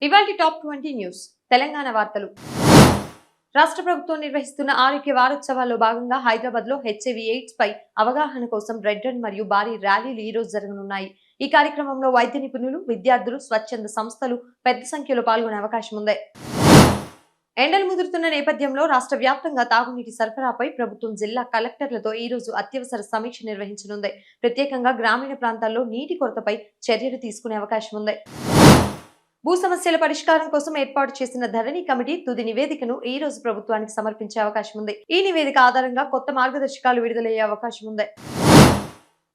ఇవాల్టి top 20 news Telangana వార్తలు. రాష్ట్ర ప్రభుత్వం నిర్వహిస్తున్న ఆరోగ్య వారోత్సవాల్లో భాగంగా హైదరాబాద్ లో హెచ్ఐవి ఎయిడ్స్ పై అవగాహన కోసం రెడ్ రన్ మరియు భారీ ర్యాలీలు ఈ రోజు జరగనున్నాయి. ఈ కార్యక్రమంలో వైద్య నిపుణులు, విద్యార్థులు, స్వచ్ఛంద సంస్థలు పెద్ద సంఖ్యలో పాల్గొనే అవకాశం ఉంది. ఎండలు ముదురుతున్న నేపథ్యంలో రాష్ట్ర వ్యాప్తంగా తాగునీటి సరఫరాపై ప్రభుత్వం జిల్లా కలెక్టర్లతో ఈ రోజు అత్యవసర సమీక్ష నిర్వహించనుంది. ప్రత్యేకంగా గ్రామీణ ప్రాంతాల్లో నీటి కొరతపై చర్యలు తీసుకునే అవకాశం ఉంది. భూ సమస్యల పరిష్కారం కోసం ఏర్పాటు చేసిన ధరణి కమిటీ తుది నివేదికను ఈ రోజు ప్రభుత్వానికి సమర్పించే అవకాశం ఉంది. ఈ నివేదిక ఆధారంగా కొత్త మార్గదర్శకాలు విడుదలయ్యే అవకాశం ఉంది.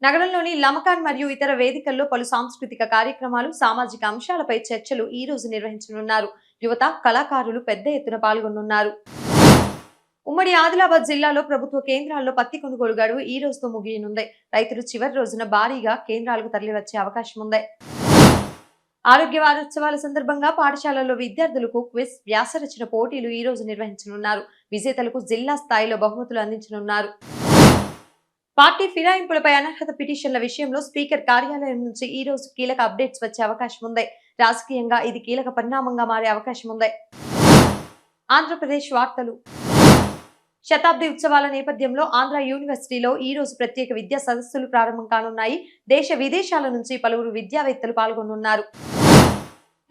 నగరంలోని లమకాన్ మరియు ఇతర వేదికల్లో పలు సాంస్కృతిక కార్యక్రమాలు, సామాజిక అంశాలపై చర్చలు ఈ రోజు నిర్వహించనున్నారు. యువత, కళాకారులు పెద్ద ఎత్తున పాల్గొనున్నారు. ఉమ్మడి ఆదిలాబాద్ జిల్లాలో ప్రభుత్వ కేంద్రాల్లో పత్తి కొనుగోలు గడువు ఈ రోజుతో ముగియనుంది. రైతులు చివరి రోజున భారీగా కేంద్రాలకు తరలివచ్చే అవకాశం ఉంది. ఆరోగ్య వారోత్సవాల సందర్భంగా పాఠశాలల్లో విద్యార్థులకు క్విజ్, వ్యాసరచన పోటీలు ఈ రోజు నిర్వహించనున్నారు. విజేతలకు జిల్లా స్థాయిలో బహుమతులు అందించనున్నారు. పార్టీ ఫిరాయింపులపై అనర్హత పిటిషన్ల విషయంలో స్పీకర్ కార్యాలయం నుంచి ఈ రోజు కీలక అప్డేట్స్ వచ్చే అవకాశం ఉంది. రాజకీయంగా ఇది కీలక పరిణామంగా మారే అవకాశం ఉంది. ఆంధ్రప్రదేశ్ వార్తలు. శతాబ్ది ఉత్సవాల నేపథ్యంలో ఆంధ్ర యూనివర్సిటీలో ఈ రోజు ప్రత్యేక విద్యా సదస్సులు ప్రారంభం కానున్నాయి. దేశ విదేశాల నుంచి పలువురు విద్యావేత్తలు పాల్గొనున్నారు.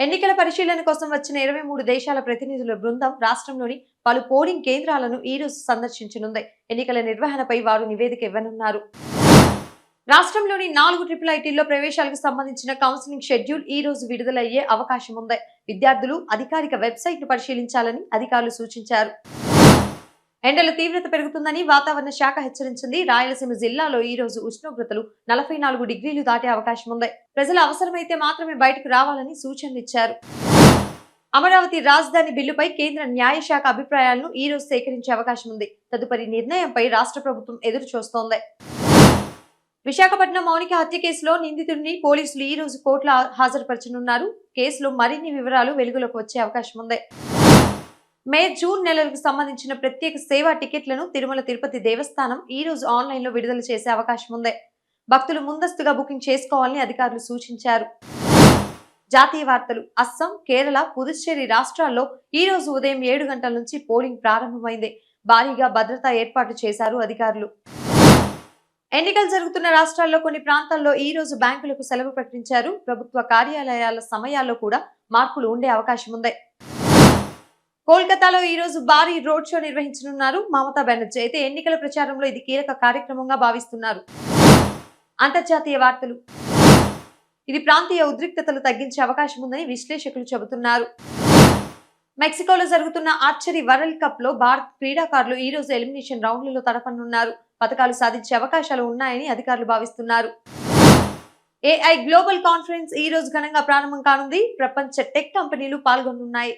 ఎన్నికల పరిశీలన కోసం వచ్చిన 23 దేశాల ప్రతినిధుల బృందం రాష్ట్రంలోని పలు పోలింగ్ కేంద్రాలను ఈ రోజు సందర్శించనుంది. ఎన్నికల నిర్వహణపై వారు నివేదిక ఇవ్వనున్నారు. రాష్ట్రంలోని 4 ట్రిపుల్ ఐటీల్లో ప్రవేశాలకు సంబంధించిన కౌన్సిలింగ్ షెడ్యూల్ ఈ రోజు విడుదలయ్యే అవకాశం ఉంది. విద్యార్థులు అధికారిక వెబ్సైట్ ను పరిశీలించాలని అధికారులు సూచించారు. ఎండల తీవ్రత పెరుగుతుందని వాతావరణ శాఖ హెచ్చరించింది. రాయలసీమ జిల్లాలో ఈ రోజు ఉష్ణోగ్రతలు 44 డిగ్రీలు దాటే అవకాశం ఉంది. ప్రజలు అవసరమైతే మాత్రమే బయటకు రావాలని సూచనలు ఇచ్చారు. అమరావతి రాజధాని బిల్లుపై కేంద్ర న్యాయశాఖ అభిప్రాయాలను ఈ రోజు సేకరించే అవకాశం ఉంది. తదుపరి నిర్ణయంపై రాష్ట్ర ప్రభుత్వం ఎదురు చూస్తోంది. విశాఖపట్నం మౌనిక హత్య కేసులో నిందితుడిని పోలీసులు ఈ రోజు కోర్టులో హాజరుపరచనున్నారు. కేసులో మరిన్ని వివరాలు వెలుగులోకి వచ్చే అవకాశం ఉంది. మే, జూన్ నెలలకు సంబంధించిన ప్రత్యేక సేవా టికెట్లను తిరుమల తిరుపతి దేవస్థానం ఈ రోజు ఆన్లైన్ లో విడుదల చేసే అవకాశం ఉంది. భక్తులు ముందస్తుగా బుకింగ్ చేసుకోవాలని అధికారులు సూచించారు. జాతీయ వార్తలు. అస్సాం, కేరళ, పుదుచ్చేరి రాష్ట్రాల్లో ఈ రోజు ఉదయం 7 గంటల నుంచి పోలింగ్ ప్రారంభమైంది. భారీగా భద్రతా ఏర్పాట్లు చేశారు అధికారులు. ఎన్నికలు జరుగుతున్న రాష్ట్రాల్లో కొన్ని ప్రాంతాల్లో ఈ రోజు బ్యాంకులకు సెలవు ప్రకటించారు. ప్రభుత్వ కార్యాలయాల సమయాల్లో కూడా మార్పులు ఉండే అవకాశం ఉంది. కోల్కతాలో ఈ రోజు భారీ రోడ్ షో నిర్వహించనున్నారు మమతా బెనర్జీ. అయితే ఎన్నికల ప్రచారంలో ఇది కీలక కార్యక్రమంగా భావిస్తున్నారు. అంతర్జాతీయ వార్తలు. ఇది ప్రాంతీయ ఉద్రిక్తతలు తగ్గించే అవకాశం ఉందని విశ్లేషకులు చెబుతున్నారు. మెక్సికోలో జరుగుతున్న ఆర్చరీ వరల్డ్ కప్ లో భారత్ క్రీడాకారులు ఈ రోజు ఎలిమినేషన్ రౌండ్లలో తలపనున్నారు. పతకాలు సాధించే అవకాశాలు ఉన్నాయని అధికారులు భావిస్తున్నారు. AI గ్లోబల్ కాన్ఫరెన్స్ ఈ రోజు ఘనంగా ప్రారంభం కానుంది. ప్రపంచ టెక్ కంపెనీలు పాల్గొనున్నాయి.